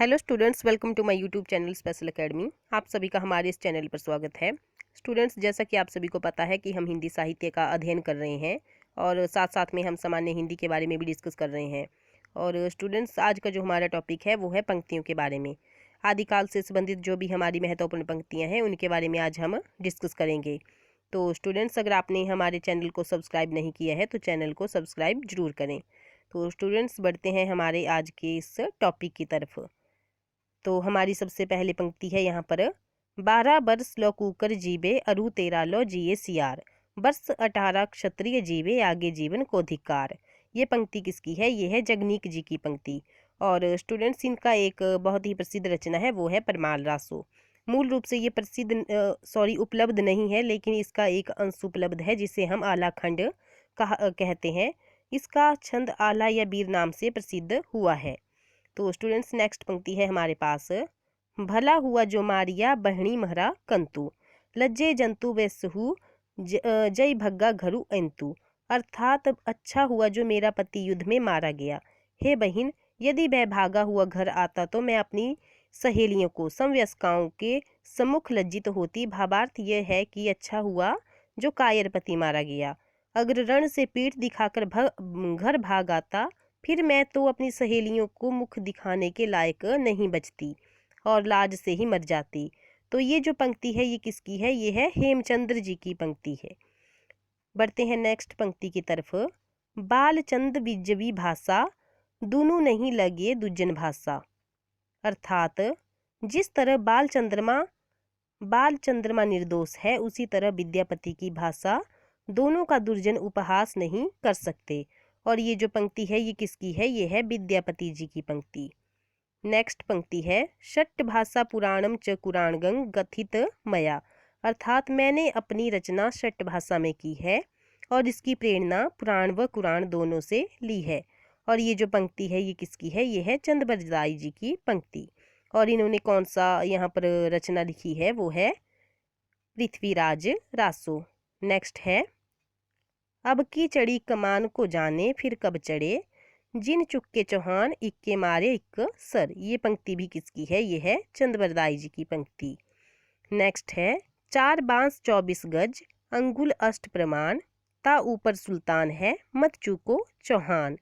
Hello students, welcome to my YouTube channel special academy. आप सभी का हमारे इस चैनल पर स्वागत है। स्टूडेंट्स, जैसा कि आप सभी को पता है कि हम हिंदी साहित्य का अध्ययन कर रहे हैं और साथ साथ में हम सामान्य हिंदी के बारे में भी डिस्कस कर रहे हैं। और स्टूडेंट्स, आज का जो हमारा टॉपिक है वो है पंक्तियों के बारे में। आदिकाल से संबंधित जो भी हमारी महत्वपूर्ण पंक्तियाँ हैं उनके बारे में आज हम डिस्कस करेंगे। तो स्टूडेंट्स, अगर आपने हमारे चैनल को सब्सक्राइब नहीं किया है तो चैनल को सब्सक्राइब जरूर करें। तो स्टूडेंट्स, बढ़ते हैं हमारे आज के इस टॉपिक की तरफ। तो हमारी सबसे पहली पंक्ति है यहाँ पर, 12 बरस लो कूकर जीवे अरु 13 लो जिए सियार, वर्ष 18 क्षत्रिय जीवे आगे जीवन को धिक्कार। ये पंक्ति किसकी है? ये है जगनीक जी की पंक्ति। और स्टूडेंट्स, इनका एक बहुत ही प्रसिद्ध रचना है, वो है परमाल रासो। मूल रूप से ये उपलब्ध नहीं है, लेकिन इसका एक अंश उपलब्ध है जिसे हम आला खंड कहते हैं। इसका छंद आला या बीर नाम से प्रसिद्ध हुआ है। तो स्टूडेंट्स, नेक्स्ट पंक्ति है हमारे पास, भला हुआ जो मारिया बहनी महरा कंतु, लज्जे जंतु वे सहु जय भग्गा घरु एंतु। अर्थात अच्छा हुआ जो मेरा पति युद्ध में मारा गया। हे बहन, यदि वह भागा हुआ घर आता तो मैं अपनी सहेलियों को समवयस्काओं के सम्मुख लज्जित होती। भावार्थ यह है कि अच्छा हुआ जो कायर पति मारा गया। अगर रण से पीठ दिखाकर घर भाग आता फिर मैं तो अपनी सहेलियों को मुख दिखाने के लायक नहीं बचती और लाज से ही मर जाती। तो ये जो पंक्ति है ये किसकी है? ये है हेमचंद्र जी की पंक्ति है। बढ़ते हैं नेक्स्ट पंक्ति की तरफ। बालचंद बिजवी भाषा दोनों नहीं लगे दुजन भाषा। अर्थात जिस तरह बाल चंद्रमा निर्दोष है, उसी तरह विद्यापति की भाषा दोनों का दुर्जन उपहास नहीं कर सकते। और ये जो पंक्ति है ये किसकी है? ये है विद्यापति जी की पंक्ति। नेक्स्ट पंक्ति है, षट् भाषा पुराणम च कुराणगं गथित मया। अर्थात मैंने अपनी रचना षट् भाषा में की है और इसकी प्रेरणा पुराण व कुरान दोनों से ली है। और ये जो पंक्ति है ये किसकी है? ये है चंद्रबरदाई जी की पंक्ति। और इन्होंने कौन सा यहाँ पर रचना लिखी है? वो है पृथ्वीराज रासो। नेक्स्ट है, अब की चढ़ी कमान को जाने फिर कब चढ़े, जिन चुक्के चौहान इक्के मारे इक्क सर। ये पंक्ति भी किसकी है? ये है चंद्रबरदाई जी की पंक्ति। नेक्स्ट है, 4 बांस 24 गज अंगुल अष्ट प्रमाण, ता ऊपर सुल्तान है मत चूको चौहान।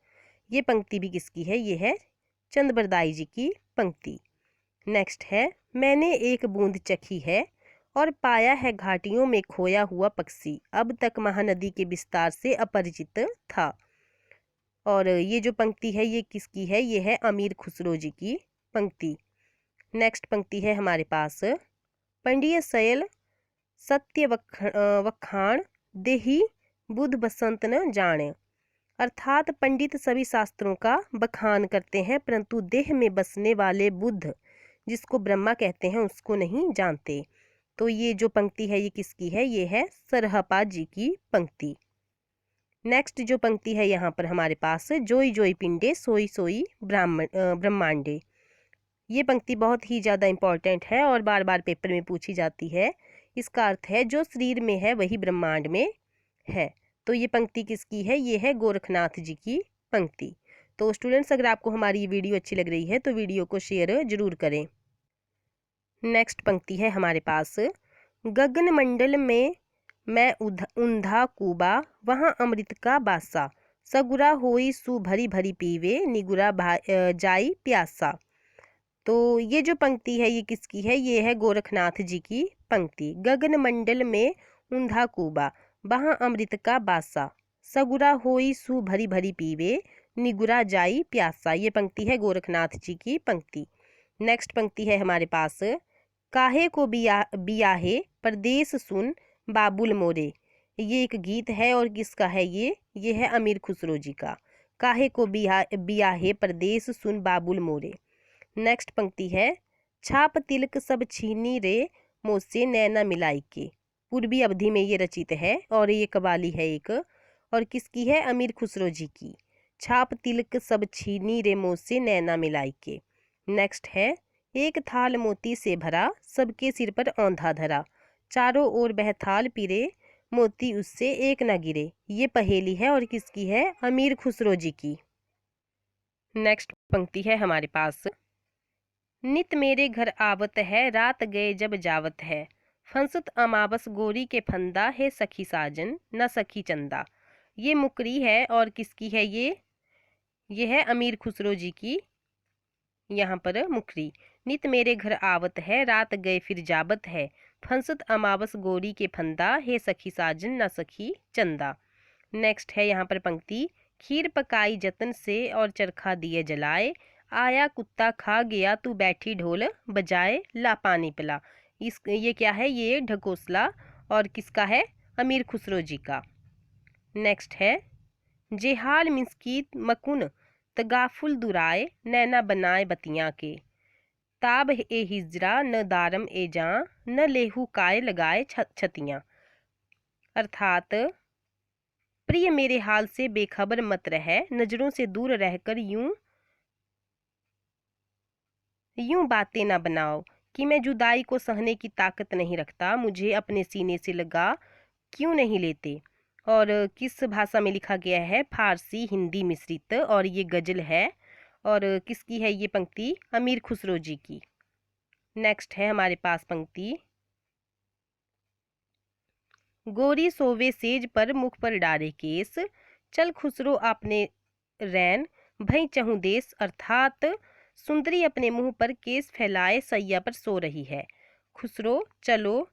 ये पंक्ति भी किसकी है? ये है चंद्रबरदाई जी की पंक्ति। नेक्स्ट है, मैंने एक बूंद चखी है और पाया है घाटियों में खोया हुआ पक्षी, अब तक महानदी के विस्तार से अपरिचित था। और ये जो पंक्ति है ये किसकी है? ये है अमीर खुसरो जी की पंक्ति। नेक्स्ट पंक्ति है हमारे पास, पंडिय सयल सत्य वखाण देही बुध बसंत न जाने। अर्थात पंडित सभी शास्त्रों का बखान करते हैं परंतु देह में बसने वाले बुध, जिसको ब्रह्मा कहते हैं, उसको नहीं जानते। तो ये जो पंक्ति है ये किसकी है? ये है सरहपा जी की पंक्ति। नेक्स्ट जो पंक्ति है यहाँ पर हमारे पास, जोई जोई पिंडे सोई सोई ब्रह्मांडे। ये पंक्ति बहुत ही ज़्यादा इम्पॉर्टेंट है और बार बार पेपर में पूछी जाती है। इसका अर्थ है जो शरीर में है वही ब्रह्मांड में है। तो ये पंक्ति किसकी है? ये है गोरखनाथ जी की पंक्ति। तो स्टूडेंट्स, अगर आपको हमारी ये वीडियो अच्छी लग रही है तो वीडियो को शेयर जरूर करें। नेक्स्ट पंक्ति है हमारे पास, गगन मंडल में मैं ऊंधा कूबा वहाँ अमृत का बासा, सगुरा होई सु भरी भरी पीवे निगुरा जाई प्यासा। तो ये जो पंक्ति है ये किसकी है? ये है गोरखनाथ जी की पंक्ति। गगन मंडल में ऊंधा कूबा वहाँ अमृत का बासा, सगुरा होई सु भरी भरी पीवे निगुरा जाई प्यासा। ये पंक्ति है गोरखनाथ जी की पंक्ति। नेक्स्ट पंक्ति है हमारे पास, काहे को बियाहे परदेश सुन बाबुल मोरे। ये एक गीत है और किसका है ये? ये है अमीर खुसरो जी का। काहे को बियाहे परदेश सुन बाबुल मोरे। नेक्स्ट पंक्ति है, छाप तिलक सब छीनी रे मोसे नैना मिलाई के। पूर्वी अवधि में ये रचित है और ये कवाली है एक। और किसकी है? अमीर खुसरो जी की। छाप तिलक सब छीनी रे मोसे नैना मिलाई के। नेक्स्ट है, एक थाल मोती से भरा सबके सिर पर औंधा धरा, चारों ओर बह थाल पिरे मोती उससे एक न गिरे। ये पहेली है और किसकी है? अमीर खुसरो जी की। नेक्स्ट पंक्ति है हमारे पास, नित मेरे घर आवत है, रात गए जब जावत है। फंसत अमावस गोरी के फंदा है, सखी साजन न सखी चंदा। ये मुकरी है और किसकी है ये है अमीर खुसरो जी की यहाँ पर मुकरी। नित मेरे घर आवत है, रात गए फिर जाबत है। फंसत अमावस गोरी के फंदा है, सखी साजन न सखी चंदा। नेक्स्ट है यहाँ पर पंक्ति, खीर पकाई जतन से और चरखा दिए जलाए। आया कुत्ता खा गया तू बैठी ढोल बजाए, ला पानी पिला। ये क्या है, ये ढकोसला और किसका है, अमीर खुसरो जी का। नेक्स्ट है, जेहाल मिस्कीत मकुन तगाफुल दुराए, नैना बनाए बतियाँ के। ताब ए हिजरा न दारम ए जां, न लेहू काय लगाए छतियाँ। अर्थात प्रिय मेरे हाल से बेखबर मत रह, नजरों से दूर रहकर यूं यूं बातें ना बनाओ कि मैं जुदाई को सहने की ताकत नहीं रखता, मुझे अपने सीने से लगा क्यों नहीं लेते। और किस भाषा में लिखा गया है, फारसी हिंदी मिश्रित, और ये गजल है। और किसकी है ये पंक्ति, अमीर खुसरो जी की। नेक्स्ट है हमारे पास पंक्ति, गोरी सोवे सेज पर मुख पर डारे केस, चल खुसरो आपने रैन भई चहूँ देश। अर्थात सुंदरी अपने मुंह पर केस फैलाए सैया पर सो रही है। खुसरो चलो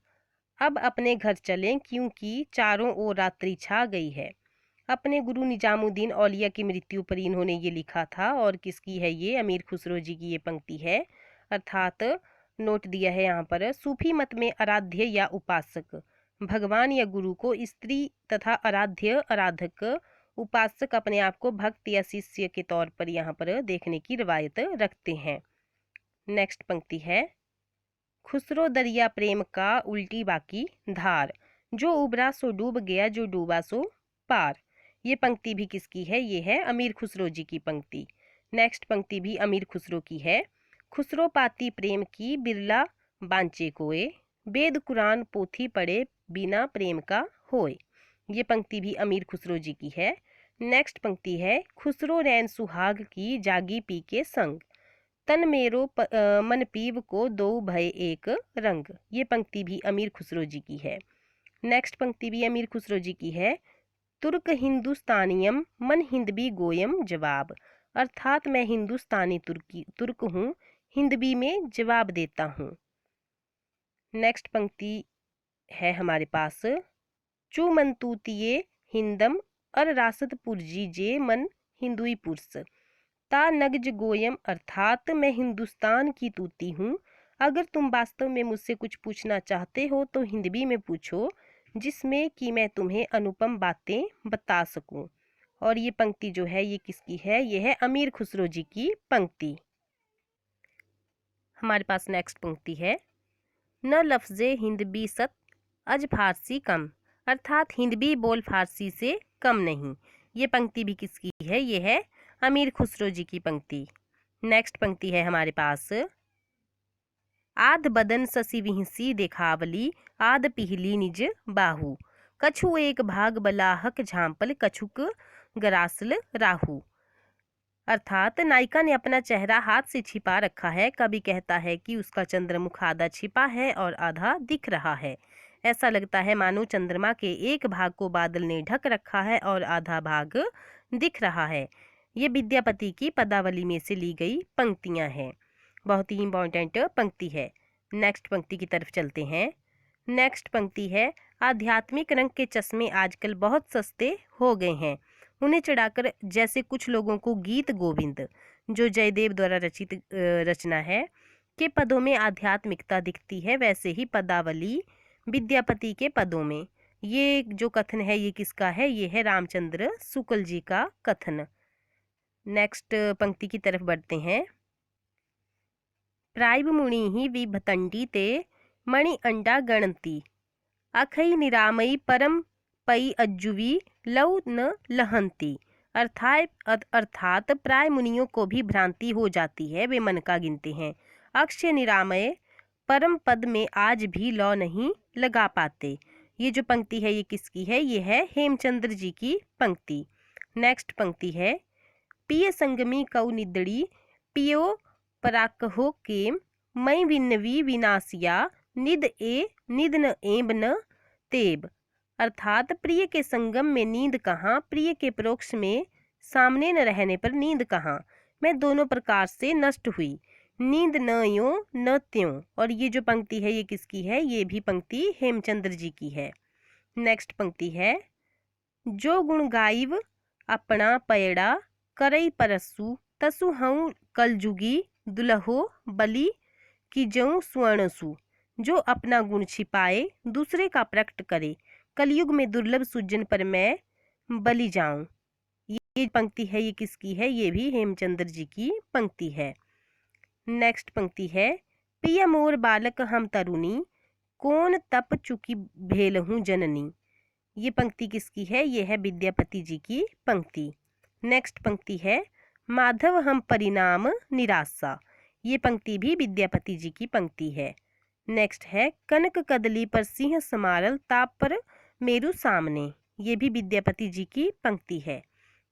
अब अपने घर चलें, क्योंकि चारों ओर रात्रि छा गई है। अपने गुरु निजामुद्दीन औलिया की मृत्यु पर इन्होंने ये लिखा था। और किसकी है ये, अमीर खुसरो जी की ये पंक्ति है। अर्थात नोट दिया है यहाँ पर, सूफी मत में आराध्य या उपासक भगवान या गुरु को स्त्री तथा आराध्य आराधक उपासक अपने आप को भक्त या शिष्य के तौर पर यहाँ पर देखने की रिवायत रखते हैं। नेक्स्ट पंक्ति है, खुसरो दरिया प्रेम का उल्टी बाकी धार, जो उबरा सो डूब गया जो डूबा सो पार। ये पंक्ति भी किसकी है, ये है अमीर खुसरो जी की पंक्ति। नेक्स्ट पंक्ति भी अमीर खुसरो की है, खुसरो पाती प्रेम की बिरला बांचे कोए, वेद कुरान पोथी पढ़े बिना प्रेम का होए। ये पंक्ति भी अमीर खुसरो जी की है। नेक्स्ट पंक्ति है, खुसरो रैन सुहाग की जागी पी के संग, तन मेरो मन पीव को दो भय एक रंग। ये पंक्ति भी अमीर खुसरो जी की है। नेक्स्ट पंक्ति भी अमीर खुसरो जी की है, तुर्क हिंदुस्तानियम मन हिंदबी गोयम जवाब। अर्थात मैं हिंदुस्तानी तुर्क हूँ, हिंदबी में जवाब देता हूँ। नेक्स्ट पंक्ति है हमारे पास, चू मन तूतिये हिंदम अर रासत पुरजी जे मन हिंदुई पुरुष, ता नगज गोयम। अर्थात मैं हिंदुस्तान की तूती हूँ, अगर तुम वास्तव में मुझसे कुछ पूछना चाहते हो तो हिंदवी में पूछो, जिसमें कि मैं तुम्हें अनुपम बातें बता सकूं। और ये पंक्ति जो है ये किसकी है, ये है अमीर खुसरो जी की पंक्ति। हमारे पास नेक्स्ट पंक्ति है, न लफ्ज़े हिंदबी सत अज फारसी कम। अर्थात हिंदबी बोल फारसी से कम नहीं। ये पंक्ति भी किसकी है, ये है अमीर खुसरो जी की पंक्ति। नेक्स्ट पंक्ति है हमारे पास, आध बदन ससी विहसी देखावली, आध पिहली निज बाहू, कछु एक भाग बलाहक झांपल, कछुक गरासल राहू। अर्थात नायिका ने अपना चेहरा हाथ से छिपा रखा है। कभी कहता है कि उसका चंद्रमुख आधा छिपा है और आधा दिख रहा है। ऐसा लगता है मानो चंद्रमा के एक भाग को बादल ने ढक रखा है और आधा भाग दिख रहा है। ये विद्यापति की पदावली में से ली गई पंक्तियां हैं। बहुत ही इम्पोर्टेंट पंक्ति है। नेक्स्ट पंक्ति की तरफ चलते हैं। नेक्स्ट पंक्ति है, आध्यात्मिक रंग के चश्मे आजकल बहुत सस्ते हो गए हैं, उन्हें चढ़ाकर जैसे कुछ लोगों को गीत गोविंद, जो जयदेव द्वारा रचित रचना है, के पदों में आध्यात्मिकता दिखती है, वैसे ही पदावली विद्यापति के पदों में। ये जो कथन है ये किसका है, ये है रामचंद्र शुक्ल जी का कथन। नेक्स्ट पंक्ति की तरफ बढ़ते हैं। प्राइब मुनि ही विभतंडी ते मणि अंडा गणती, अखई निरामयी परम पई अज्जुवी लव न लहंती। अर्थात प्राय मुनियों को भी भ्रांति हो जाती है, वे मन का गिनते हैं, अक्षय निरामय परम पद में आज भी लौ नहीं लगा पाते। ये जो पंक्ति है ये किसकी है, ये है हेमचंद्र जी की पंक्ति। नेक्स्ट पंक्ति है, पिय संगमी कौ निदड़ी पियो पराकहो केम मई विन्नवी विनाशिया निद न एब न तेब। अर्थात प्रिय के संगम में नींद कहाँ, प्रिय के परोक्ष में सामने न रहने पर नींद कहाँ, मैं दोनों प्रकार से नष्ट हुई, नींद न यों न त्यों। और ये जो पंक्ति है ये किसकी है, ये भी पंक्ति हेमचंद्र जी की है। नेक्स्ट पंक्ति है, जो गुण गाइव अपना पैड़ा करई परसु तसु हूँ कलजुगी दुलहो बलि की जऊँ स्वर्णसु। जो अपना गुण छिपाए दूसरे का प्रकट करे, कलयुग में दुर्लभ सुजन पर मैं बलि जाऊं। ये पंक्ति है ये किसकी है, ये भी हेमचंद्र जी की पंक्ति है। नेक्स्ट पंक्ति है, पिया मोर बालक हम तरुणी कौन तप चुकी भेल हूँ जननी। ये पंक्ति किसकी है, ये है विद्यापति जी की पंक्ति। नेक्स्ट पंक्ति है, माधव हम परिणाम निराशा। ये पंक्ति भी विद्यापति जी की पंक्ति है। नेक्स्ट है, कनक कदली पर सिंह समारल ताप पर मेरु सामने। ये भी विद्यापति जी की पंक्ति है।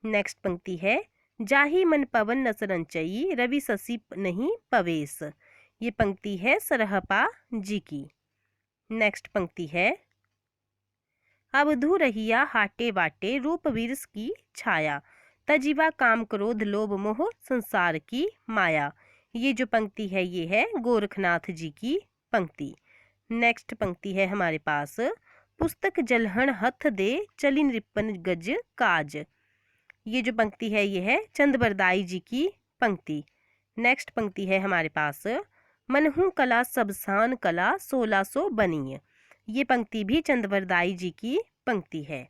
नेक्स्ट पंक्ति है, जाही मन पवन न सरंचई रवि शशि नहीं पवेश। ये पंक्ति है सरहपा जी की। नेक्स्ट पंक्ति है, अवधू रहिया हाटे बाटे रूप वीरस की छाया तजीवा काम क्रोध लोभ मोह संसार की माया। ये जो पंक्ति है ये है गोरखनाथ जी की पंक्ति। नेक्स्ट पंक्ति है हमारे पास, पुस्तक जलहन हथ दे चलिन रिपन गज काज। ये जो पंक्ति है ये है चंदबरदाई जी की पंक्ति। नेक्स्ट पंक्ति है हमारे पास, मनहू कला सबसान कला 1600 बनी। ये पंक्ति भी चंदबरदाई जी की पंक्ति है।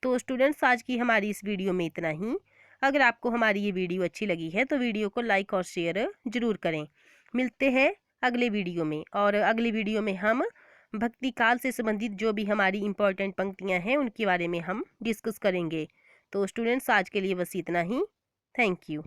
तो स्टूडेंट्स आज की हमारी इस वीडियो में इतना ही। अगर आपको हमारी ये वीडियो अच्छी लगी है तो वीडियो को लाइक और शेयर जरूर करें। मिलते हैं अगले वीडियो में, और अगले वीडियो में हम भक्ति काल से संबंधित जो भी हमारी इम्पोर्टेंट पंक्तियां हैं उनके बारे में हम डिस्कस करेंगे। तो स्टूडेंट्स आज के लिए बस इतना ही। Thank you.